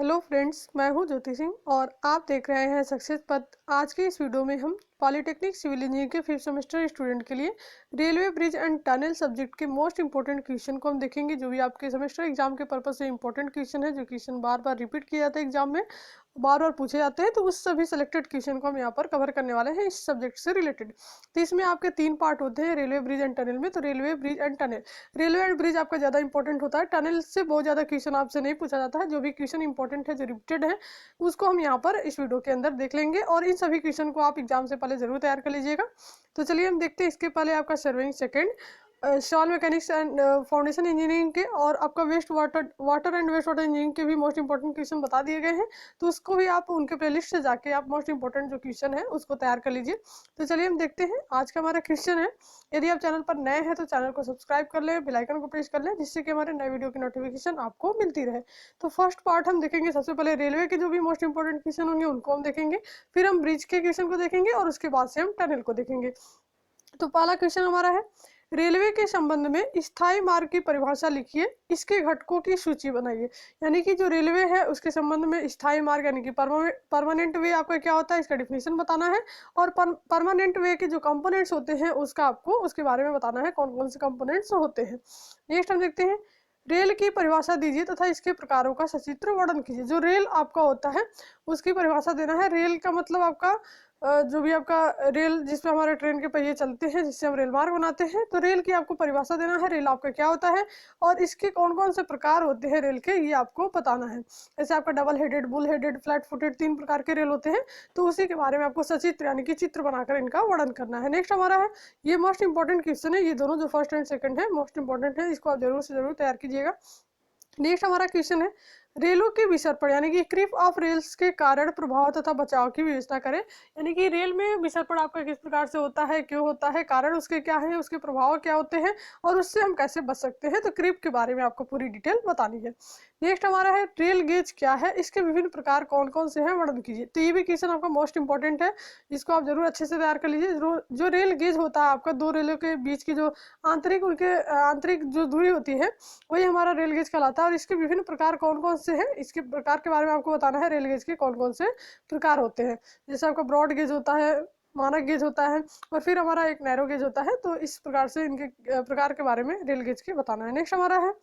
Hello friends, मैं हूं ज्योति सिंह और आप देख रहे हैं सक्सेस पथ। आज के इस वीडियो में हम पॉलिटेक्निक सिविल इंजीनियरिंग के 5th सेमेस्टर स्टूडेंट के लिए railway bridge and tunnel subject के मोस्ट इंपॉर्टेंट क्वेश्चन को हम देखेंगे, जो भी आपके सेमेस्टर एग्जाम के पर्पज से इंपॉर्टेंट क्वेश्चन है, जो क्वेश्चन बार बार रिपीट किए जाते हैं एग्जाम में, बार बार पूछे जाते हैं। तो उस सभी सिलेक्टेड क्वेश्चन को हम यहाँ पर कवर करने वाले हैं इस सब्जेक्ट से रिलेटेड। तो इसमें आपके 3 पार्ट होते हैं रेलवे ब्रिज एंड टनल में। तो railway bridge and tunnel, railway and bridge आपका ज़्यादा इंपॉर्टेंट होता है, टनल से बहुत ज़्यादा क्वेश्चन आपसे नहीं पूछा जाता है। जो भी क्वेश्चन इंपॉर्टेंट है, जो रिपीटेड है, उसको हम यहाँ पर इस वीडियो के अंदर देख लेंगे और इन सभी क्वेश्चन को आप एग्जाम से पहले जरूर तैयार कर लीजिएगा। तो चलिए हम देखते हैं। इसके पहले आपका surveying second, soil mechanics and foundation engineering के और आपका water and waste water engineering के भी मोस्ट इंपॉर्टेंट क्वेश्चन बता दिए गए हैं। तो उसको भी आप उनके प्लेलिस्ट से जाके आप मोस्ट इंपॉर्टेंट जो क्वेश्चन है उसको तैयार कर लीजिए। तो चलिए हम देखते हैं। आज का हमारा क्वेश्चन है, यदि आप चैनल पर नए हैं तो चैनल को सब्सक्राइब कर लें, बेल आइकन को प्रेस कर लें, जिससे कि हमारे नए वीडियो की नोटिफिकेशन आपको मिलती रहे। तो फर्स्ट पार्ट हम देखेंगे। सबसे पहले रेलवे के जो भी मोस्ट इंपॉर्टेंट क्वेश्चन होंगे उनको हम देखेंगे, फिर हम ब्रिज के क्वेश्चन को देखेंगे और उसके बाद से हम टनल को देखेंगे। तो पहला क्वेश्चन हमारा है, रेलवे के संबंध में स्थायी मार्ग की परिभाषा लिखिए, इसके घटकों की सूची बनाइए। यानी कि जो रेलवे है उसके संबंध में स्थायी मार्ग यानी कि परमानेंट वे आपका क्या होता है, इसका डिफिनेशन बताना है। और परमानेंट वे के जो कंपोनेंट्स होते हैं उसका आपको उसके बारे में बताना है, कौन कौन से कंपोनेंट्स होते हैं। नेक्स्ट हम देखते हैं, रेल की परिभाषा दीजिए तथा इसके प्रकारों का सचित्र वर्णन कीजिए। जो रेल आपका होता है उसकी परिभाषा देना है। रेल का मतलब आपका जो भी आपका रेल जिसपे हमारे ट्रेन के पहिए चलते हैं, जिससे हम रेल मार्ग बनाते हैं, तो रेल की आपको परिभाषा देना है। रेल आपका क्या होता है और इसके कौन कौन से प्रकार होते हैं रेल के, ये आपको बताना है। जैसे आपका double headed, bull headed, flat footed, 3 प्रकार के रेल होते हैं। तो उसी के बारे में आपको सचित्र यानी कि चित्र बनाकर इनका वर्णन करना है। नेक्स्ट हमारा है, ये मोस्ट इंपॉर्टेंट क्वेश्चन है। ये दोनों जो फर्स्ट एंड सेकंड है मोस्ट इंपॉर्टेंट है, इसको आप जरूर से जरूर तैयार कीजिएगा। नेक्स्ट हमारा क्वेश्चन है, रेलों के विसर्पण यानी कि क्रीप ऑफ रेल्स के कारण, प्रभाव तथा बचाव की व्यवस्था करें। यानी कि रेल में विसर्पण आपका किस प्रकार से होता है, क्यों होता है, कारण उसके क्या है, उसके प्रभाव क्या होते हैं और उससे हम कैसे बच सकते हैं। तो क्रीप के बारे में आपको पूरी डिटेल बतानी है। नेक्स्ट हमारा है, रेल गेज क्या है, इसके विभिन्न प्रकार कौन कौन से हैं, वर्णन कीजिए। तो ये भी क्वेश्चन आपका मोस्ट इंपॉर्टेंट है, इसको आप जरूर अच्छे से तैयार कर लीजिए। जो रेल गेज होता है आपका, 2 रेलों के बीच की जो आंतरिक जो दूरी होती है वही हमारा रेल गेज कहलाता है। और इसके विभिन्न प्रकार कौन कौन से हैं, इसके प्रकार के बारे में आपको बताना है। रेल गेज के कौन कौन से प्रकार होते हैं, जैसे आपका ब्रॉड गेज होता है, मानक गेज होता है और फिर हमारा एक नैरो गेज होता है। तो इस प्रकार से इनके प्रकार के बारे में रेल गेज के बताना है। नेक्स्ट हमारा है,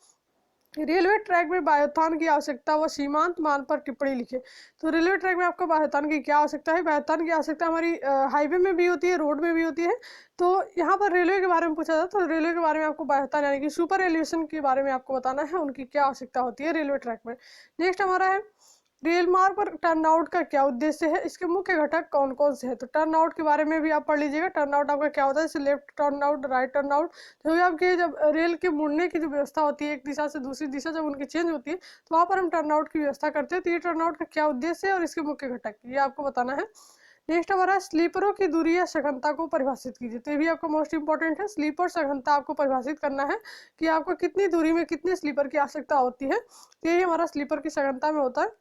रेलवे ट्रैक में बायोत्थान की आवश्यकता व सीमांत मान पर टिप्पणी लिखे। तो रेलवे ट्रैक में आपको बायोत्थान की क्या आवश्यकता है, बायोत्थान की आवश्यकता हमारी हाईवे में भी होती है, रोड में भी होती है। तो यहाँ पर रेलवे के बारे में पूछा जाता है, तो रेलवे के बारे में आपको बायोत्थान यानी कि सुपर एलिवेशन के बारे में आपको बताना है, उनकी क्या आवश्यकता होती है रेलवे ट्रैक में। नेक्स्ट हमारा है, रेल मार्ग पर टर्न आउट का क्या उद्देश्य है, इसके मुख्य घटक कौन कौन से हैं। तो टर्न आउट के बारे में भी आप पढ़ लीजिएगा। टर्न आउट आपका क्या होता है, जैसे left turn out, right turn out. तो ये आपके जब रेल के मुड़ने की जो व्यवस्था होती है एक दिशा से दूसरी दिशा जब उनकी चेंज होती है, तो वहाँ पर हम टर्न आउट की व्यवस्था करते हैं। तो ये टर्न आउट का क्या उद्देश्य है और इसके मुख्य घटक, ये आपको बताना है। नेक्स्ट हमारा स्लीपरों की दूरी या सघनता को परिभाषित कीजिए। तो ये भी आपका मोस्ट इंपॉर्टेंट है। स्लीपर सघनता आपको परिभाषित करना है कि आपको कितनी दूरी में कितने स्लीपर की आवश्यकता होती है। तो यही हमारा स्लीपर की सघनता में होता है।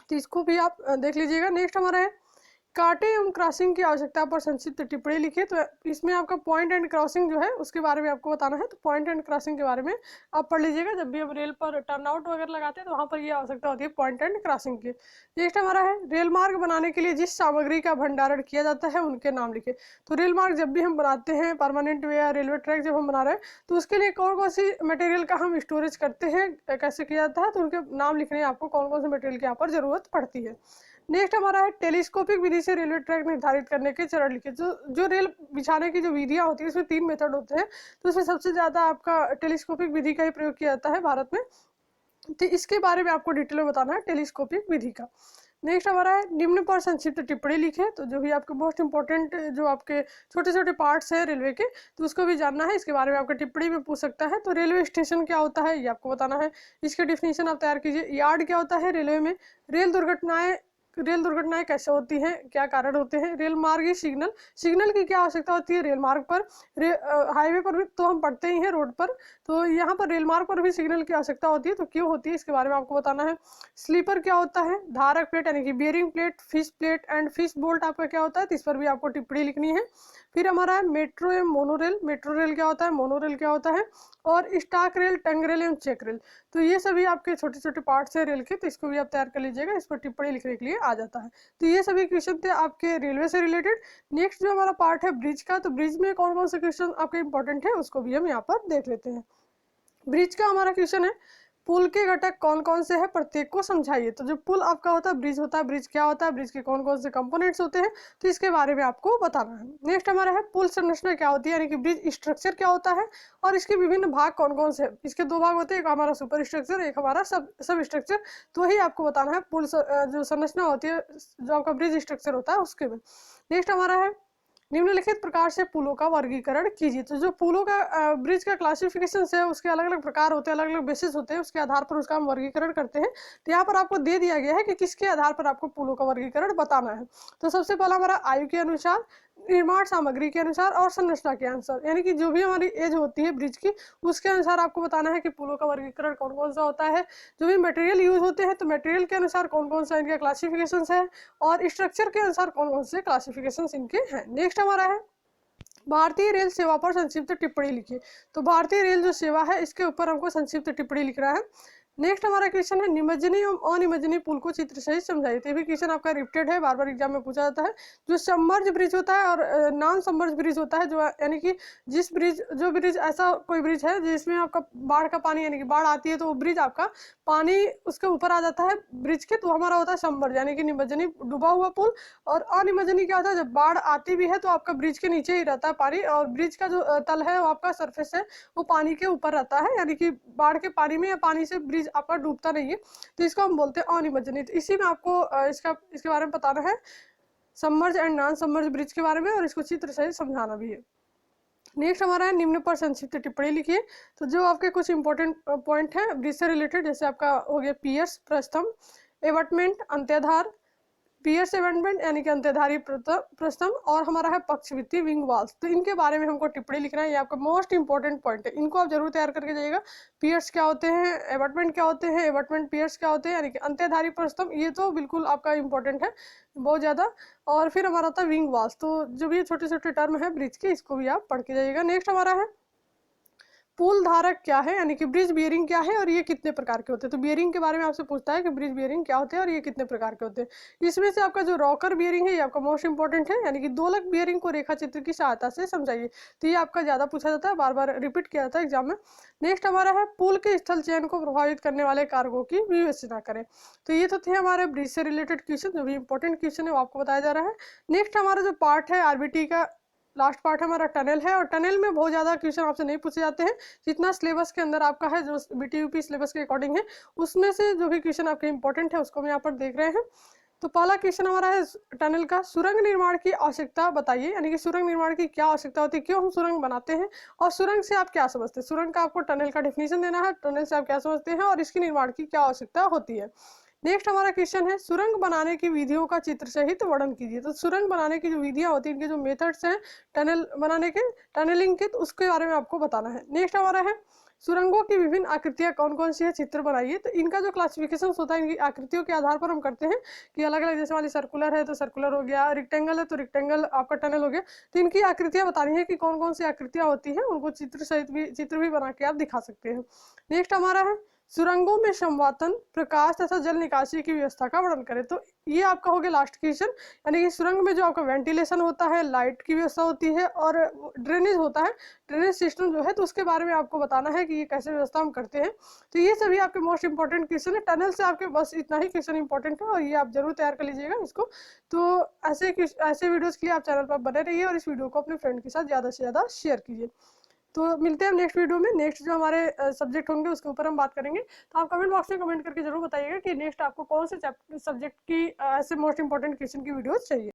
तो इसको भी आप देख लीजिएगा। नेक्स्ट हमारा है, कांटे एवं क्रॉसिंग की आवश्यकता पर संक्षिप्त टिप्पणी लिखिए। तो इसमें आपका पॉइंट एंड क्रॉसिंग जो है उसके बारे में आपको बताना है। तो पॉइंट एंड क्रॉसिंग के बारे में आप पढ़ लीजिएगा। जब भी हम रेल पर टर्न आउट वगैरह लगाते हैं तो वहाँ पर ये आवश्यकता होती है पॉइंट एंड क्रॉसिंग की। नेक्स्ट हमारा है, रेल मार्ग बनाने के लिए जिस सामग्री का भंडारण किया जाता है उनके नाम लिखिए। तो रेल मार्ग जब भी हम बनाते हैं, परमानेंट वे या रेलवे ट्रैक जब हम बना रहे हैं, तो उसके लिए कौन कौन सी मटेरियल का हम स्टोरेज करते हैं, कैसे किया जाता है, तो उनके नाम लिखने हैं आपको, कौन कौन से मटेरियल की यहाँ पर जरूरत पड़ती है। नेक्स्ट हमारा है, टेलीस्कोपिक विधि से रेलवे ट्रैक निर्धारित करने के चरण लिखे। जो रेल बिछाने की जो विधियां होती है इसमें 3 मेथड होते हैं। तो इसमें सबसे ज्यादा आपका टेलीस्कोपिक विधि का ही प्रयोग किया जाता है भारत में। तो इसके बारे में आपको डिटेल में बताना है टेलीस्कोपिक विधि का। नेक्स्ट हमारा है, निम्न पर संक्षिप्त टिप्पणी लिखे। तो जो भी आपके मोस्ट इंपॉर्टेंट जो आपके छोटे छोटे पार्ट्स हैं रेलवे के, तो उसको भी जानना है। इसके बारे में आपका टिप्पणी में पूछ सकता है। तो रेलवे स्टेशन क्या होता है ये आपको बताना है, इसके डिफिनेशन आप तैयार कीजिए। यार्ड क्या होता है रेलवे में, रेल दुर्घटनाएं कैसे होती हैं, क्या कारण होते हैं, रेल मार्ग सिग्नल की क्या आवश्यकता होती है रेल मार्ग पर, हाईवे पर भी तो हम पढ़ते ही हैं, रोड पर, तो यहाँ पर रेल मार्ग पर भी सिग्नल की आवश्यकता होती है, तो क्यों होती है इसके बारे में आपको बताना है। स्लीपर क्या होता है, धारक प्लेट यानी कि bearing plate and fish bolt आपका क्या होता है, तो इस पर भी आपको टिप्पणी लिखनी है। फिर हमारा है, मेट्रो रेल क्या होता है, मोनोरेल क्या होता है, और स्टाक रेल, टंग रेल एवं चेक रेल। तो ये सभी आपके छोटे छोटे पार्ट्स हैं रेल के, तो इसको भी आप तैयार कर लीजिएगा, इस पर टिप्पणी लिखने के लिए आ जाता है। तो ये सभी क्वेश्चन थे आपके रेलवे से रिलेटेड। नेक्स्ट जो हमारा पार्ट है ब्रिज का, तो ब्रिज में कौन कौन से क्वेश्चन आपके इंपॉर्टेंट है उसको भी हम यहाँ पर देख लेते हैं। ब्रिज का हमारा क्वेश्चन है, पुल के घटक कौन कौन से हैं, प्रत्येक को समझाइए। तो जो पुल आपका होता है, ब्रिज होता है, ब्रिज क्या होता है, ब्रिज के कौन कौन से कंपोनेंट्स होते हैं, तो इसके बारे में आपको बताना है। नेक्स्ट हमारा है पुल संरचना क्या होती है, यानी कि ब्रिज स्ट्रक्चर क्या होता है और इसके विभिन्न भाग कौन कौन से हैं। इसके दो भाग होते हैं, एक हमारा सुपर स्ट्रक्चर, एक हमारा सब स्ट्रक्चर। तो वही आपको बताना है पुल जो संरचना होती है, जो आपका ब्रिज स्ट्रक्चर होता है उसके में। नेक्स्ट हमारा है निम्नलिखित प्रकार से पुलों का वर्गीकरण कीजिए। तो जो पुलों का ब्रिज का क्लासिफिकेशन है, उसके अलग अलग प्रकार होते हैं, अलग अलग बेसिस होते हैं, उसके आधार पर उसका हम वर्गीकरण करते हैं। तो यहाँ पर आपको दे दिया गया है कि किसके आधार पर आपको पुलों का वर्गीकरण बताना है। तो सबसे पहला हमारा आयु के अनुसार, निर्माण सामग्री के अनुसार और संरचना के अनुसार, यानी कि जो भी हमारी एज होती है ब्रिज की, उसके अनुसार आपको बताना है कि पुलों का वर्गीकरण कौन कौन सा होता है। जो भी मटेरियल यूज होते हैं, तो मटेरियल के अनुसार कौन कौन सा इनका क्लासिफिकेशन है, और स्ट्रक्चर के अनुसार कौन कौन से क्लासिफिकेशन इनके हैं। नेक्स्ट हमारा है भारतीय रेल सेवा पर संक्षिप्त टिप्पणी लिखिए। तो भारतीय रेल जो सेवा है इसके ऊपर हमको संक्षिप्त टिप्पणी लिखना है। नेक्स्ट हमारा क्वेश्चन है निमज्जनी एवं अनिमज्जनी पुल को चित्र सहित समझाइए। तो ये भी क्वेश्चन आपका रिपीटेड है, बार बार एग्जाम में पूछा जाता है। जो सबमर्ज ब्रिज होता है और नॉन सबमर्ज ब्रिज होता है, जो यानी कि जो ब्रिज ऐसा कोई ब्रिज है जिसमें आपका बाढ़ का पानी, यानी कि बाढ़ आती है तो वो ब्रिज आपका पानी उसके ऊपर आ जाता है ब्रिज के, तो हमारा होता है सबमर्ज, यानी कि निमज्जनी डूबा हुआ पुल। और अनिमज्जनी क्या होता है, जब बाढ़ आती भी है तो आपका ब्रिज के नीचे ही रहता है पानी, और ब्रिज का जो तल है वो आपका सरफेस है वो पानी के ऊपर रहता है, यानी कि बाढ़ के पानी में या पानी से ब्रिज आपका डूबता नहीं है। तो इसको हम बोलते हैं अनिमज्जनी। तो इसी में आपको इसके बारे में बताना है, submerge and non submerge bridge के बारे में, और इसको चित्र सहित समझाना भी है। नेक्स्ट हमारा है निम्न पर संक्षिप्त टिप्पणी लिखिए। तो जो आपके कुछ इंपॉर्टेंट पॉइंट है ब्रिज से रिलेटेड, जैसे आपका हो गया पियर्स प्रस्थम, एबटमेंट अंत्याधार, पियर्स एबटमेंट यानी कि अंत्यधारी प्रस्थम, और हमारा है पक्षवित्ती विंग वाल्स। तो इनके बारे में हमको टिप्पणी लिखना है, ये आपका मोस्ट इंपॉर्टेंट पॉइंट है, इनको आप जरूर तैयार करके जाइएगा। पियर्स क्या होते हैं, एबटमेंट क्या होते हैं, एबटमेंट पियर्स क्या होते हैं, यानी कि अंत्यधारी प्रस्थम, ये तो बिल्कुल आपका इंपॉर्टेंट है बहुत ज़्यादा। और फिर हमारा होता है विंग वाल्स। तो जो भी छोटे छोटे टर्म है ब्रिज के, इसको भी आप पढ़ के जाइएगा। नेक्स्ट हमारा है पुल धारक क्या है, यानी कि ब्रिज बियरिंग क्या है और ये कितने प्रकार के होते हैं। तो बियरिंग के बारे में आपसे पूछता है कि ब्रिज बियरिंग क्या होते हैं और ये कितने प्रकार के होते हैं। इसमें से आपका जो रॉकर बियरिंग है ये आपका मोस्ट इंपॉर्टेंट है, यानी कि दोलक बियरिंग को रेखा चित्र की सहायता से समझाइए। तो ये आपका ज्यादा पूछा जाता है, बार बार रिपीट किया जाता है एग्जाम में। नेक्स्ट हमारा है पुल के स्थल चयन को प्रभावित करने वाले कारकों की विवेचना करें। तो ये तो थे हमारे ब्रिज से रिलेटेड क्वेश्चन, जो भी इंपॉर्टेंट क्वेश्चन है वो आपको बताया जा रहा है। नेक्स्ट हमारा जो पार्ट है आरबीटी का लास्ट पार्ट हमारा टनल है, और टनल में बहुत ज़्यादा क्वेश्चन आपसे नहीं पूछे जाते हैं। जितना सिलेबस के अंदर आपका है, जो बीटीयूपी सिलेबस के अकॉर्डिंग है, उसमें से जो भी क्वेश्चन आपके इंपॉर्टेंट है उसको हम यहाँ पर देख रहे हैं। तो पहला क्वेश्चन हमारा है टनल का, सुरंग निर्माण की आवश्यकता बताइए, यानी कि सुरंग निर्माण की क्या आवश्यकता होती है, क्यों हम सुरंग बनाते हैं, और सुरंग से आप क्या समझते हैं। सुरंग का आपको टनल का डेफिनेशन देना है, टनल से आप क्या समझते हैं और इसके निर्माण की क्या आवश्यकता होती है। नेक्स्ट हमारा क्वेश्चन है सुरंग बनाने की विधियों का चित्र सहित वर्णन कीजिए। तो सुरंग बनाने की जो विधियां होती हैं, इनके जो मेथड्स हैं टनल बनाने के, टनलिंग के, तो उसके बारे में आपको बताना है। नेक्स्ट हमारा है सुरंगों की विभिन्न आकृतियां कौन कौन सी है, चित्र बनाइए। तो इनका जो क्लासिफिकेशन होता है इनकी आकृतियों के आधार पर हम करते हैं कि अलग अलग, जैसे वाली सर्कुलर है तो सर्कुलर हो गया, रेक्टेंगल है तो रेक्टेंगल आपका टनल हो गया। तो इनकी आकृतियां बतानी है कि कौन कौन सी आकृतियां होती हैं, उनको चित्र सहित भी बना के आप दिखा सकते हैं। नेक्स्ट हमारा है सुरंगों में संवातन, प्रकाश तथा जल निकासी की व्यवस्था का वर्णन करें। तो ये आपका हो गया लास्ट क्वेश्चन, यानी कि सुरंग में जो आपका वेंटिलेशन होता है, लाइट की व्यवस्था होती है और ड्रेनेज होता है, ड्रेनेज सिस्टम जो है, तो उसके बारे में आपको बताना है कि ये कैसे व्यवस्था हम करते हैं। तो ये सभी आपके मोस्ट इंपॉर्टेंट क्वेश्चन है। टनल से आपके बस इतना ही क्वेश्चन इंपॉर्टेंट है और ये आप जरूर तैयार कर लीजिएगा इसको। तो ऐसे वीडियोज़ के लिए आप चैनल पर बने रहिए और इस वीडियो को अपने फ्रेंड के साथ ज़्यादा से ज़्यादा शेयर कीजिए। तो मिलते हैं नेक्स्ट वीडियो में। नेक्स्ट जो हमारे सब्जेक्ट होंगे उसके ऊपर हम बात करेंगे। तो आप कमेंट बॉक्स में कमेंट करके जरूर बताइएगा कि नेक्स्ट आपको कौन से सब्जेक्ट की ऐसे मोस्ट इंपॉर्टेंट क्वेश्चन की वीडियोस चाहिए।